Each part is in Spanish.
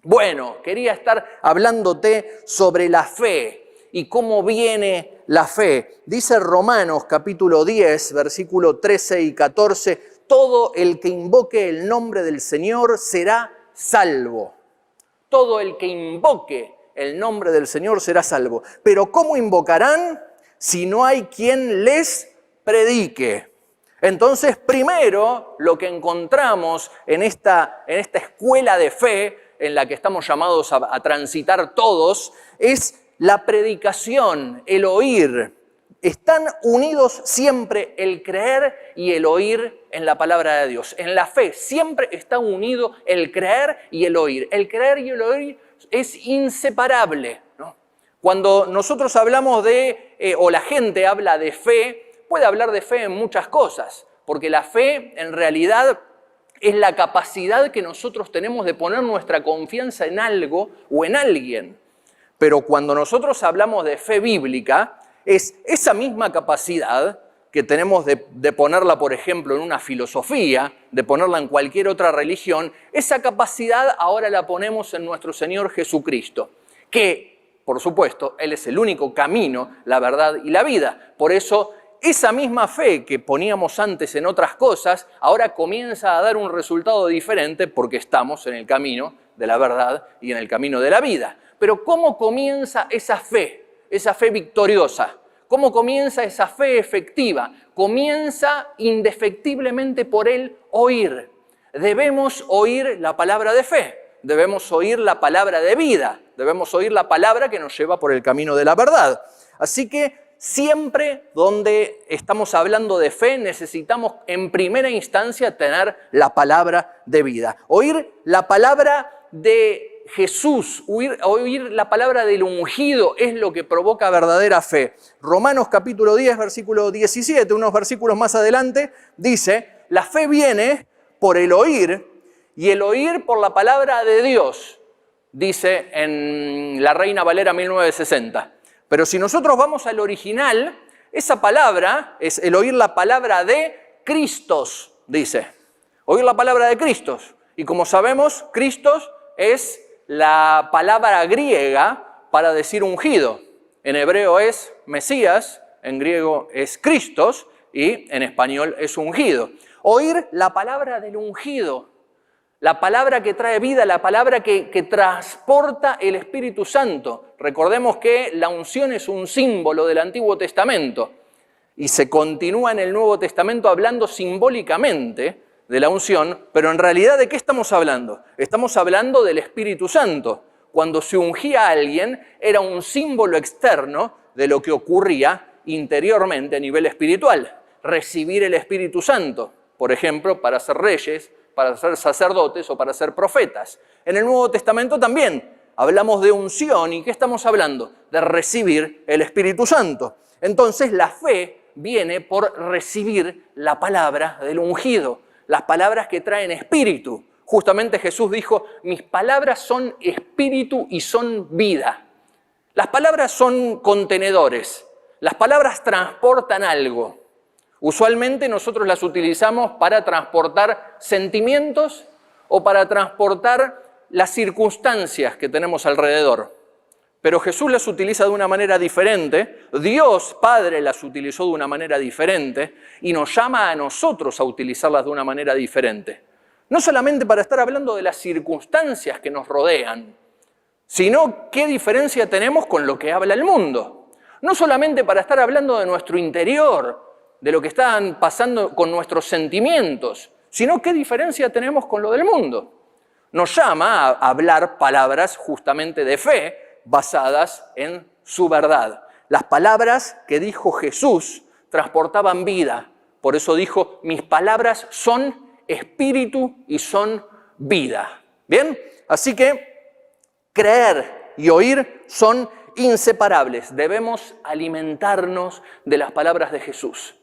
Bueno, quería estar hablándote sobre la fe y cómo viene la fe. Dice Romanos capítulo 10, versículo 13 y 14, todo el que invoque el nombre del Señor será salvo. Todo el que invoque el nombre del Señor será salvo. Pero ¿cómo invocarán si no hay quien les predique? Entonces, primero, lo que encontramos en esta escuela de fe en la que estamos llamados a transitar todos, es la predicación, el oír. Están unidos siempre el creer y el oír en la palabra de Dios. En la fe siempre está unido el creer y el oír. El creer y el oír es inseparable, ¿no? Cuando nosotros hablamos o la gente habla de fe, puede hablar de fe en muchas cosas, porque la fe en realidad es la capacidad que nosotros tenemos de poner nuestra confianza en algo o en alguien. Pero cuando nosotros hablamos de fe bíblica, es esa misma capacidad que tenemos de ponerla, por ejemplo, en una filosofía, de ponerla en cualquier otra religión, esa capacidad ahora la ponemos en nuestro Señor Jesucristo, que, por supuesto, Él es el único camino, la verdad y la vida. Por eso, esa misma fe que poníamos antes en otras cosas, ahora comienza a dar un resultado diferente porque estamos en el camino de la verdad y en el camino de la vida. Pero ¿cómo comienza esa fe victoriosa? ¿Cómo comienza esa fe efectiva? Comienza indefectiblemente por el oír. Debemos oír la palabra de fe, debemos oír la palabra de vida, debemos oír la palabra que nos lleva por el camino de la verdad. Así que siempre donde estamos hablando de fe necesitamos en primera instancia tener la palabra de vida. Oír la palabra de Jesús, oír la palabra del ungido es lo que provoca verdadera fe. Romanos capítulo 10, versículo 17, unos versículos más adelante, dice, la fe viene por el oír y el oír por la palabra de Dios, dice en la Reina Valera 1960. Pero si nosotros vamos al original, esa palabra es el oír la palabra de Cristos, dice. Oír la palabra de Cristos. Y como sabemos, Cristos es la palabra griega para decir ungido. En hebreo es Mesías, en griego es Cristos y en español es ungido. Oír la palabra del ungido, la palabra que trae vida, la palabra que transporta el Espíritu Santo. Recordemos que la unción es un símbolo del Antiguo Testamento y se continúa en el Nuevo Testamento hablando simbólicamente de la unción, pero en realidad ¿de qué estamos hablando? Estamos hablando del Espíritu Santo. Cuando se ungía a alguien era un símbolo externo de lo que ocurría interiormente a nivel espiritual. Recibir el Espíritu Santo, por ejemplo, para ser reyes, para ser sacerdotes o para ser profetas. En el Nuevo Testamento también hablamos de unción. ¿Y qué estamos hablando? De recibir el Espíritu Santo. Entonces la fe viene por recibir la palabra del ungido, las palabras que traen espíritu. Justamente Jesús dijo, mis palabras son espíritu y son vida. Las palabras son contenedores, las palabras transportan algo. Usualmente nosotros las utilizamos para transportar sentimientos o para transportar las circunstancias que tenemos alrededor. Pero Jesús las utiliza de una manera diferente, Dios Padre las utilizó de una manera diferente y nos llama a nosotros a utilizarlas de una manera diferente. No solamente para estar hablando de las circunstancias que nos rodean, sino qué diferencia tenemos con lo que habla el mundo. No solamente para estar hablando de nuestro interior, de lo que están pasando con nuestros sentimientos, sino qué diferencia tenemos con lo del mundo. Nos llama a hablar palabras justamente de fe basadas en su verdad. Las palabras que dijo Jesús transportaban vida. Por eso dijo, mis palabras son espíritu y son vida. ¿Bien? Así que creer y oír son inseparables. Debemos alimentarnos de las palabras de Jesús.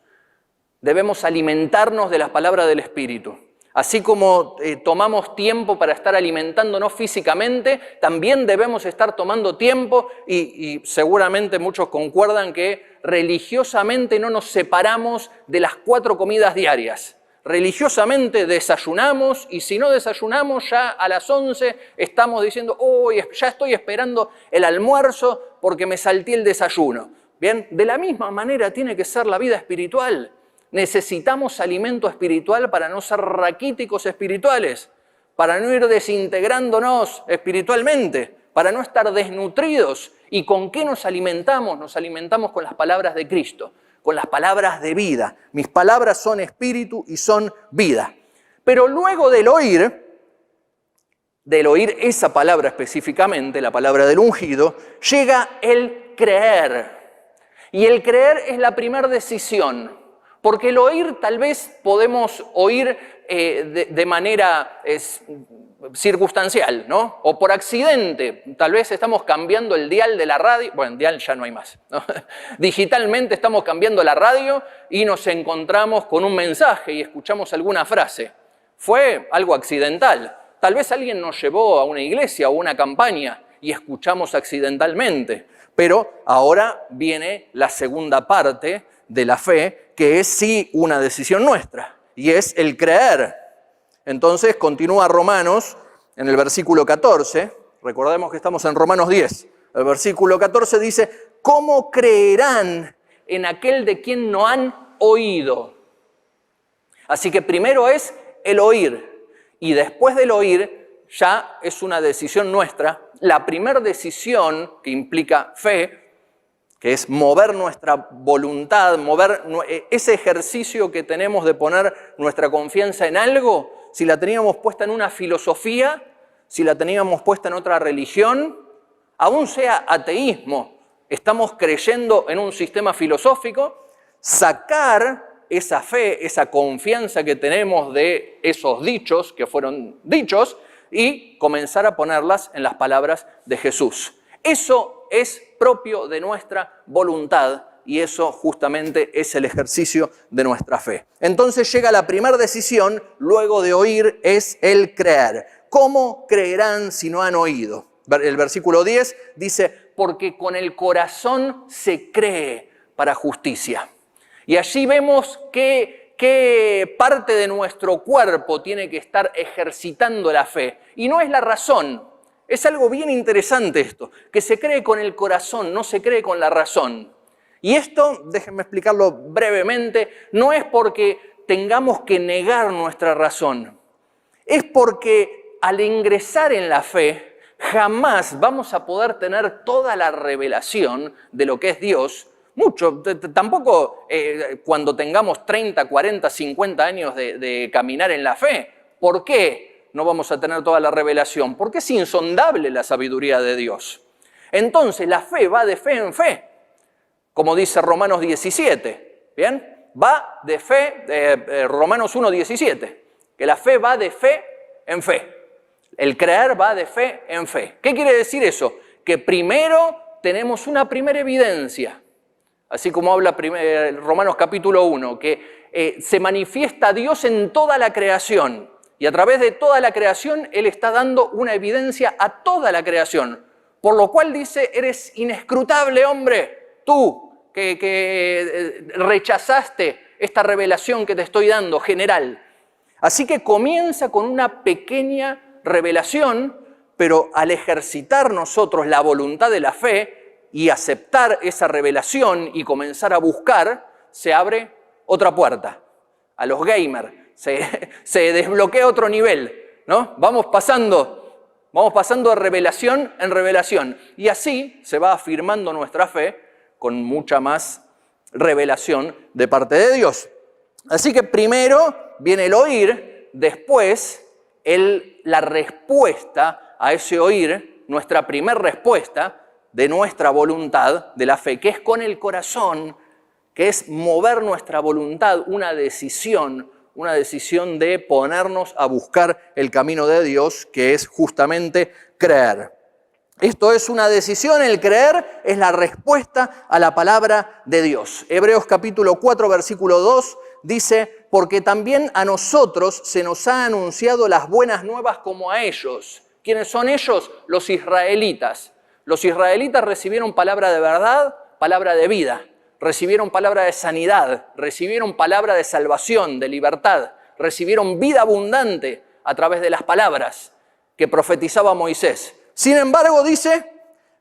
Debemos alimentarnos de las palabras del Espíritu. Así como tomamos tiempo para estar alimentándonos físicamente, también debemos estar tomando tiempo y seguramente muchos concuerdan que religiosamente no nos separamos de las 4 comidas diarias. Religiosamente desayunamos y si no desayunamos ya a las 11 estamos diciendo, oh, ya estoy esperando el almuerzo porque me salté el desayuno. Bien, de la misma manera tiene que ser la vida espiritual. Necesitamos alimento espiritual para no ser raquíticos espirituales, para no ir desintegrándonos espiritualmente, para no estar desnutridos. ¿Y con qué nos alimentamos? Nos alimentamos con las palabras de Cristo, con las palabras de vida. Mis palabras son espíritu y son vida. Pero luego del oír esa palabra específicamente, la palabra del ungido, llega el creer. Y el creer es la primera decisión, porque el oír tal vez podemos oír de manera circunstancial, ¿no? O por accidente, tal vez estamos cambiando el dial de la radio, bueno, dial ya no hay más, ¿no? Digitalmente estamos cambiando la radio y nos encontramos con un mensaje y escuchamos alguna frase. Fue algo accidental. Tal vez alguien nos llevó a una iglesia o una campaña y escuchamos accidentalmente. Pero ahora viene la segunda parte de la fe, que es sí una decisión nuestra, y es el creer. Entonces continúa Romanos en el versículo 14, recordemos que estamos en Romanos 10, el versículo 14 dice, ¿cómo creerán en aquel de quien no han oído? Así que primero es el oír, y después del oír ya es una decisión nuestra. La primera decisión que implica fe, que es mover nuestra voluntad, mover ese ejercicio que tenemos de poner nuestra confianza en algo, si la teníamos puesta en una filosofía, si la teníamos puesta en otra religión, aún sea ateísmo, estamos creyendo en un sistema filosófico, sacar esa fe, esa confianza que tenemos de esos dichos que fueron dichos, y comenzar a ponerlas en las palabras de Jesús. Eso es propio de nuestra voluntad y eso justamente es el ejercicio de nuestra fe. Entonces llega la primera decisión, luego de oír, es el creer. ¿Cómo creerán si no han oído? El versículo 10 dice, porque con el corazón se cree para justicia. Y allí vemos qué parte de nuestro cuerpo tiene que estar ejercitando la fe. Y no es la razón. Es algo bien interesante esto, que se cree con el corazón, no se cree con la razón. Y esto, déjenme explicarlo brevemente, no es porque tengamos que negar nuestra razón. Es porque al ingresar en la fe, jamás vamos a poder tener toda la revelación de lo que es Dios. Mucho, tampoco cuando tengamos 30, 40, 50 años de caminar en la fe. ¿Por qué no vamos a tener toda la revelación? Porque es insondable la sabiduría de Dios. Entonces la fe va de fe en fe, como dice Romanos 17. ¿Bien? Va de fe, Romanos 1:17, que la fe va de fe en fe. El creer va de fe en fe. ¿Qué quiere decir eso? Que primero tenemos una primera evidencia. Así como habla Romanos capítulo 1, que se manifiesta Dios en toda la creación. Y a través de toda la creación, Él está dando una evidencia a toda la creación. Por lo cual dice, eres inescrutable, hombre, tú que rechazaste esta revelación que te estoy dando, general. Así que comienza con una pequeña revelación, pero al ejercitar nosotros la voluntad de la fe, y aceptar esa revelación y comenzar a buscar, se abre otra puerta. A los gamers se desbloquea otro nivel, ¿no? Vamos pasando de revelación en revelación. Y así se va afirmando nuestra fe con mucha más revelación de parte de Dios. Así que primero viene el oír, después la respuesta a ese oír, nuestra primera respuesta, de nuestra voluntad, de la fe, que es con el corazón, que es mover nuestra voluntad, una decisión de ponernos a buscar el camino de Dios, que es justamente creer. Esto es una decisión, el creer es la respuesta a la palabra de Dios. Hebreos capítulo 4, versículo 2 dice, porque también a nosotros se nos ha anunciado las buenas nuevas como a ellos. ¿Quiénes son ellos? Los israelitas. Los israelitas recibieron palabra de verdad, palabra de vida. Recibieron palabra de sanidad, recibieron palabra de salvación, de libertad. recibieron vida abundante a través de las palabras que profetizaba Moisés. Sin embargo, dice,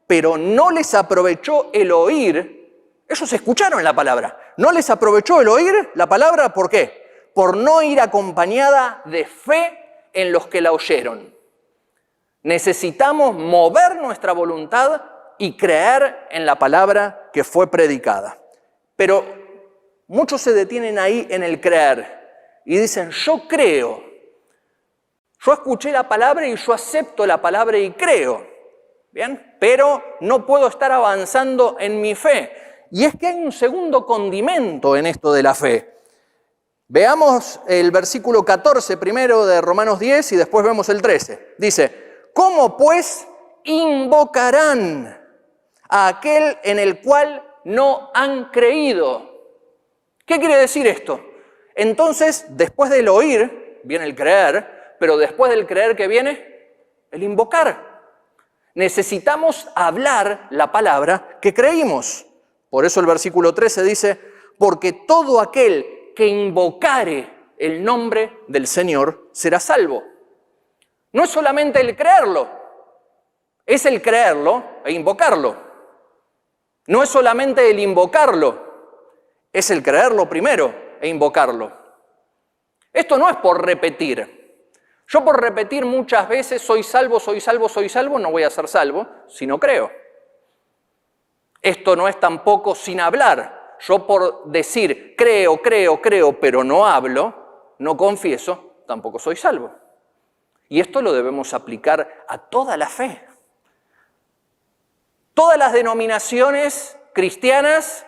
pero no les aprovechó el oír. Ellos escucharon la palabra. No les aprovechó el oír la palabra, ¿por qué? Por no ir acompañada de fe en los que la oyeron. Necesitamos mover nuestra voluntad y creer en la palabra que fue predicada. Pero muchos se detienen ahí en el creer y dicen, yo creo, yo escuché la palabra y yo acepto la palabra y creo, ¿bien? Pero no puedo estar avanzando en mi fe. Y es que hay un segundo condimento en esto de la fe. Veamos el versículo 14 primero de Romanos 10 y después vemos el 13. Dice, ¿cómo pues invocarán a aquel en el cual no han creído? ¿Qué quiere decir esto? Entonces, después del oír, viene el creer, pero después del creer, ¿qué viene? El invocar. Necesitamos hablar la palabra que creímos. Por eso el versículo 13 dice, porque todo aquel que invocare el nombre del Señor será salvo. No es solamente el creerlo, es el creerlo e invocarlo. No es solamente el invocarlo, es el creerlo primero e invocarlo. Esto no es por repetir. Yo por repetir muchas veces soy salvo, no voy a ser salvo si no creo. Esto no es tampoco sin hablar. Yo por decir creo, pero no hablo, no confieso, tampoco soy salvo. Y esto lo debemos aplicar a toda la fe. Todas las denominaciones cristianas,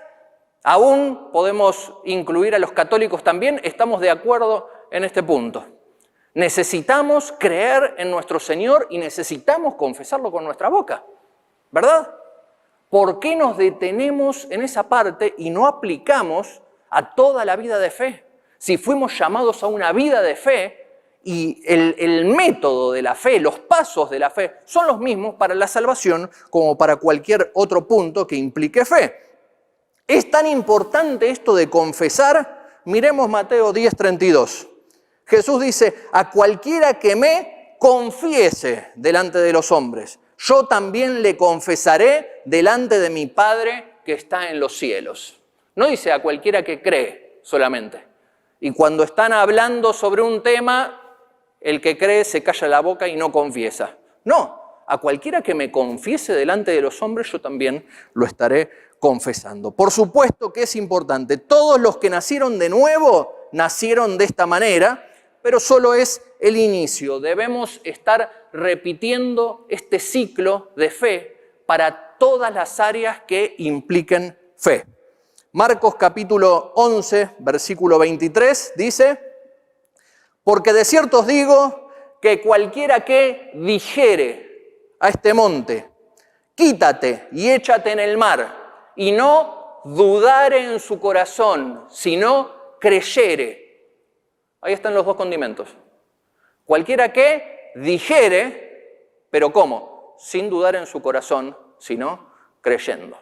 aún podemos incluir a los católicos también, estamos de acuerdo en este punto. Necesitamos creer en nuestro Señor y necesitamos confesarlo con nuestra boca, ¿verdad? ¿Por qué nos detenemos en esa parte y no aplicamos a toda la vida de fe? Si fuimos llamados a una vida de fe y el método de la fe, los pasos de la fe, son los mismos para la salvación como para cualquier otro punto que implique fe. Es tan importante esto de confesar. Miremos Mateo 10:32. Jesús dice, a cualquiera que me confiese delante de los hombres, yo también le confesaré delante de mi Padre que está en los cielos. No dice a cualquiera que cree solamente. Y cuando están hablando sobre un tema, el que cree se calla la boca y no confiesa. No, a cualquiera que me confiese delante de los hombres, yo también lo estaré confesando. Por supuesto que es importante. Todos los que nacieron de nuevo, nacieron de esta manera, pero solo es el inicio. Debemos estar repitiendo este ciclo de fe para todas las áreas que impliquen fe. Marcos capítulo 11, versículo 23, dice, porque de cierto os digo que cualquiera que dijere a este monte, quítate y échate en el mar, y no dudare en su corazón, sino creyere. Ahí están los dos condimentos. Cualquiera que dijere, pero ¿cómo? Sin dudar en su corazón, sino creyendo.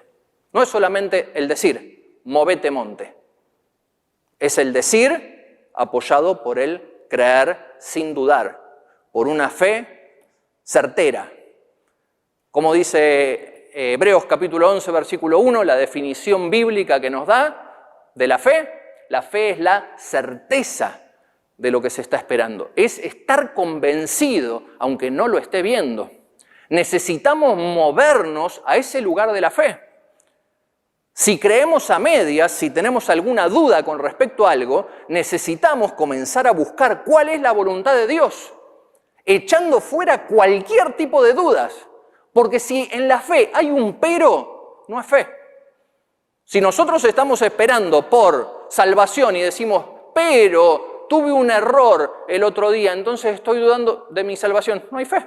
No es solamente el decir, movete monte. Es el decir apoyado por el creer sin dudar, por una fe certera. Como dice Hebreos capítulo 11, versículo 1, la definición bíblica que nos da de la fe es la certeza de lo que se está esperando. Es estar convencido, aunque no lo esté viendo. Necesitamos movernos a ese lugar de la fe. Si creemos a medias, si tenemos alguna duda con respecto a algo, necesitamos comenzar a buscar cuál es la voluntad de Dios, echando fuera cualquier tipo de dudas. Porque si en la fe hay un pero, no es fe. Si nosotros estamos esperando por salvación y decimos, pero tuve un error el otro día, entonces estoy dudando de mi salvación, no hay fe.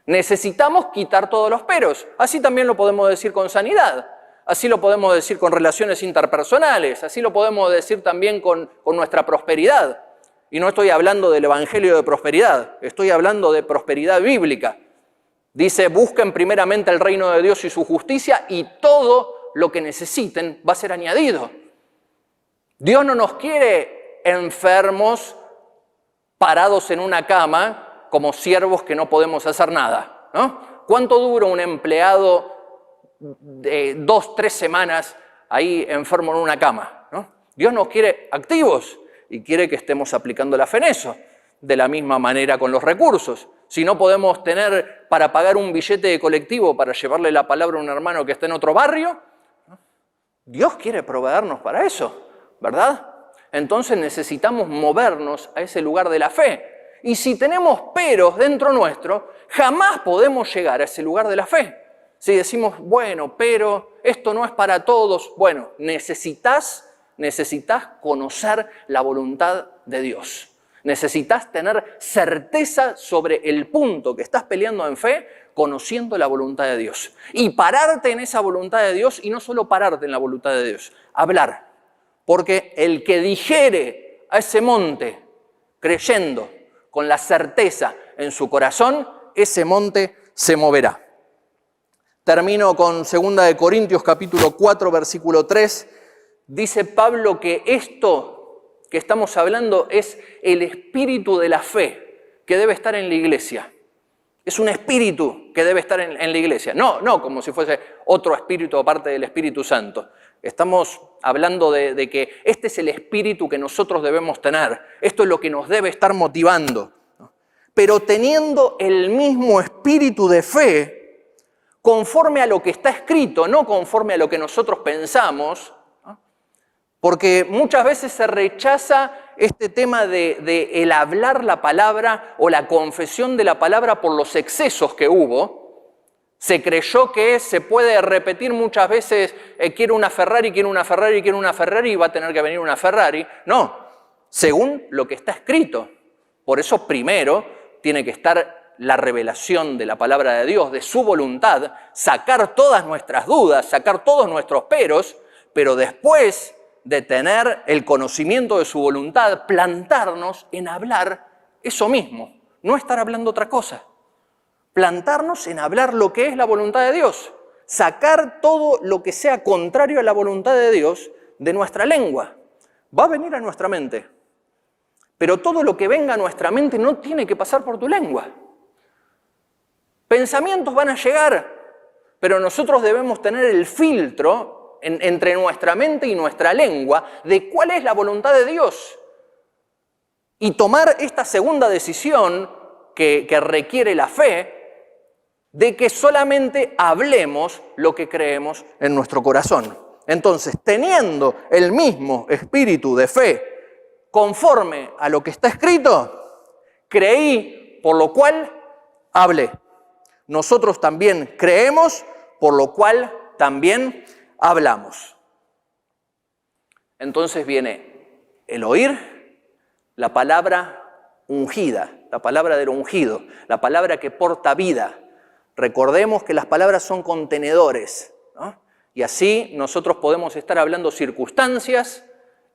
Necesitamos quitar todos los peros. Así también lo podemos decir con sanidad. Así lo podemos decir con relaciones interpersonales, así lo podemos decir también con nuestra prosperidad. Y no estoy hablando del evangelio de prosperidad, estoy hablando de prosperidad bíblica. Dice, busquen primeramente el reino de Dios y su justicia y todo lo que necesiten va a ser añadido. Dios no nos quiere enfermos parados en una cama como siervos que no podemos hacer nada, ¿no? ¿Cuánto dura un empleado de 2, 3 semanas ahí enfermo en una cama, ¿no? Dios nos quiere activos y quiere que estemos aplicando la fe en eso. De la misma manera con los recursos. Si no podemos tener para pagar un billete de colectivo para llevarle la palabra a un hermano que está en otro barrio, Dios quiere proveernos para eso, ¿verdad? Entonces necesitamos movernos a ese lugar de la fe. Y si tenemos peros dentro nuestro, jamás podemos llegar a ese lugar de la fe. Si decimos, bueno, pero esto no es para todos, bueno, necesitas conocer la voluntad de Dios. Necesitas tener certeza sobre el punto que estás peleando en fe, conociendo la voluntad de Dios. Y pararte en esa voluntad de Dios, y no solo pararte en la voluntad de Dios, hablar. Porque el que dijere a ese monte, creyendo, con la certeza en su corazón, ese monte se moverá. Termino con 2 Corintios capítulo 4, versículo 3. Dice Pablo que esto que estamos hablando es el espíritu de la fe que debe estar en la iglesia. Es un espíritu que debe estar en la iglesia. No como si fuese otro espíritu aparte del Espíritu Santo. Estamos hablando de que este es el espíritu que nosotros debemos tener. Esto es lo que nos debe estar motivando. Pero teniendo el mismo espíritu de fe, conforme a lo que está escrito, no conforme a lo que nosotros pensamos, porque muchas veces se rechaza este tema de el hablar la palabra o la confesión de la palabra por los excesos que hubo. Se creyó que se puede repetir muchas veces, quiero una Ferrari, quiero una Ferrari, quiero una Ferrari, y va a tener que venir una Ferrari. No, según lo que está escrito. Por eso primero tiene que estar la revelación de la palabra de Dios, de su voluntad, sacar todas nuestras dudas, sacar todos nuestros peros, pero después de tener el conocimiento de su voluntad, plantarnos en hablar eso mismo, no estar hablando otra cosa. Plantarnos en hablar lo que es la voluntad de Dios, sacar todo lo que sea contrario a la voluntad de Dios de nuestra lengua. Va a venir a nuestra mente, pero todo lo que venga a nuestra mente no tiene que pasar por tu lengua. Pensamientos van a llegar, pero nosotros debemos tener el filtro entre nuestra mente y nuestra lengua de cuál es la voluntad de Dios. Y tomar esta segunda decisión que requiere la fe, de que solamente hablemos lo que creemos en nuestro corazón. Entonces, teniendo el mismo espíritu de fe conforme a lo que está escrito, creí, por lo cual hablé. Nosotros también creemos, por lo cual también hablamos. Entonces viene el oír, la palabra ungida, la palabra del ungido, la palabra que porta vida. Recordemos que las palabras son contenedores, ¿no? Y así nosotros podemos estar hablando circunstancias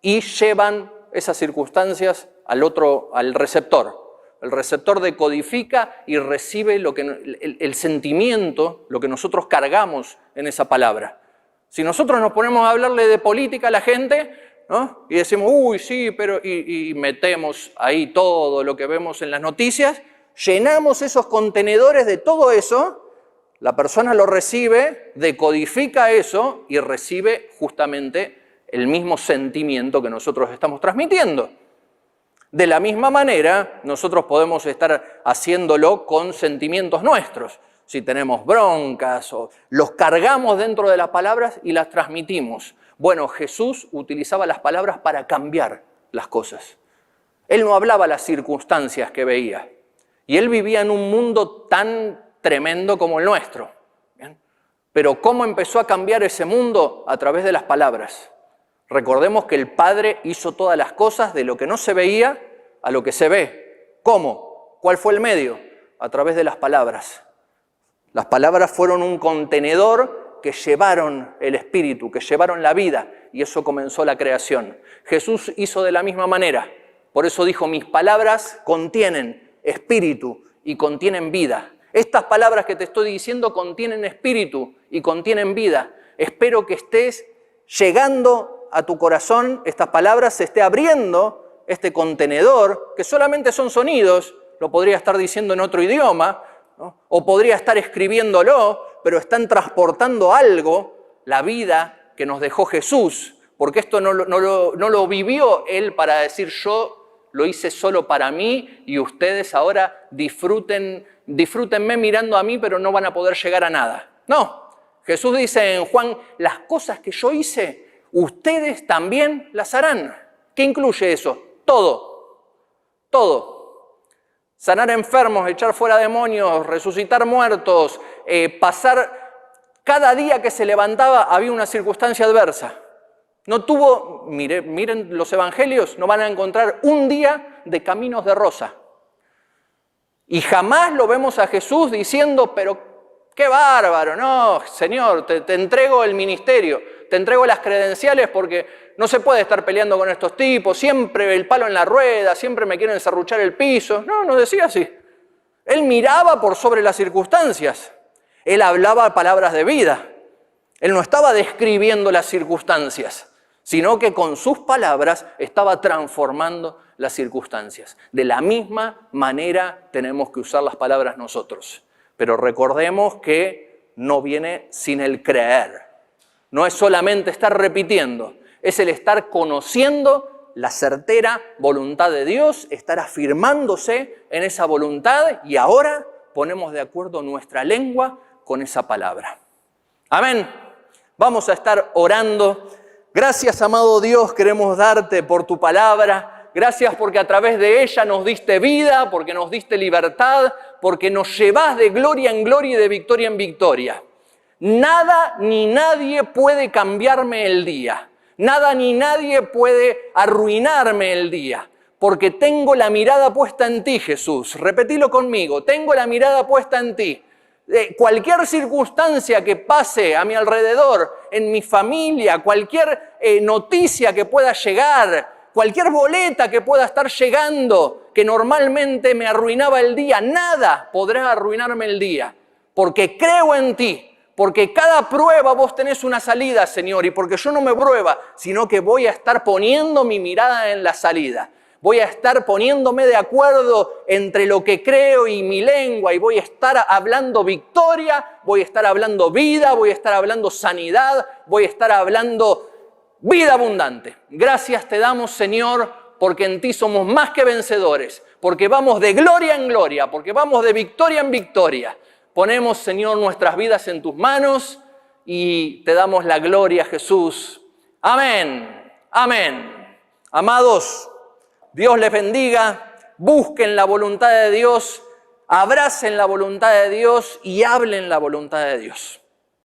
y llevan esas circunstancias al receptor. El receptor decodifica y recibe el sentimiento, lo que nosotros cargamos en esa palabra. Si nosotros nos ponemos a hablarle de política a la gente, ¿no? Y decimos, uy, sí, pero... Y metemos ahí todo lo que vemos en las noticias, llenamos esos contenedores de todo eso, la persona lo recibe, decodifica eso y recibe justamente el mismo sentimiento que nosotros estamos transmitiendo. De la misma manera, nosotros podemos estar haciéndolo con sentimientos nuestros. Si tenemos broncas o los cargamos dentro de las palabras y las transmitimos. Bueno, Jesús utilizaba las palabras para cambiar las cosas. Él no hablaba las circunstancias que veía. Y él vivía en un mundo tan tremendo como el nuestro. ¿Bien? Pero ¿cómo empezó a cambiar ese mundo? A través de las palabras. Recordemos que el Padre hizo todas las cosas de lo que no se veía a lo que se ve. ¿Cómo? ¿Cuál fue el medio? A través de las palabras. Las palabras fueron un contenedor que llevaron el espíritu, que llevaron la vida, y eso comenzó la creación. Jesús hizo de la misma manera. Por eso dijo, mis palabras contienen espíritu y contienen vida. Estas palabras que te estoy diciendo contienen espíritu y contienen vida. Espero que estés llegando a tu corazón, estas palabras se esté abriendo este contenedor, que solamente son sonidos, lo podría estar diciendo en otro idioma, ¿no? O podría estar escribiéndolo, pero están transportando algo, la vida que nos dejó Jesús, porque esto no lo vivió Él para decir yo lo hice solo para mí y ustedes ahora disfrútenme mirando a mí, pero no van a poder llegar a nada. No, Jesús dice en Juan, las cosas que yo hice, ustedes también las harán. ¿Qué incluye eso? Todo. Sanar enfermos, echar fuera demonios, resucitar muertos, cada día que se levantaba había una circunstancia adversa. No tuvo, miren los evangelios, no van a encontrar un día de caminos de rosa. Y jamás lo vemos a Jesús diciendo, pero qué bárbaro, no, Señor, te entrego el ministerio, te entrego las credenciales porque no se puede estar peleando con estos tipos, siempre el palo en la rueda, siempre me quieren serruchar el piso. No decía así. Él miraba por sobre las circunstancias. Él hablaba palabras de vida. Él no estaba describiendo las circunstancias, sino que con sus palabras estaba transformando las circunstancias. De la misma manera tenemos que usar las palabras nosotros. Pero recordemos que no viene sin el creer. No es solamente estar repitiendo, es el estar conociendo la certera voluntad de Dios, estar afirmándose en esa voluntad y ahora ponemos de acuerdo nuestra lengua con esa palabra. Amén. Vamos a estar orando. Gracias, amado Dios, queremos darte por tu palabra. Gracias porque a través de ella nos diste vida, porque nos diste libertad, porque nos llevás de gloria en gloria y de victoria en victoria. Nada ni nadie puede cambiarme el día. Nada ni nadie puede arruinarme el día. Porque tengo la mirada puesta en ti, Jesús. Repetilo conmigo. Tengo la mirada puesta en ti. Cualquier circunstancia que pase a mi alrededor, en mi familia, cualquier noticia que pueda llegar, cualquier boleta que pueda estar llegando, que normalmente me arruinaba el día, nada podrá arruinarme el día, porque creo en ti, porque cada prueba vos tenés una salida, Señor, y porque yo no me prueba, sino que voy a estar poniendo mi mirada en la salida. Voy a estar poniéndome de acuerdo entre lo que creo y mi lengua y voy a estar hablando victoria, voy a estar hablando vida, voy a estar hablando sanidad, voy a estar hablando vida abundante. Gracias te damos, Señor, porque en ti somos más que vencedores, porque vamos de gloria en gloria, porque vamos de victoria en victoria. Ponemos, Señor, nuestras vidas en tus manos y te damos la gloria, Jesús. Amén. Amén. Amados, Dios les bendiga, busquen la voluntad de Dios, abracen la voluntad de Dios y hablen la voluntad de Dios.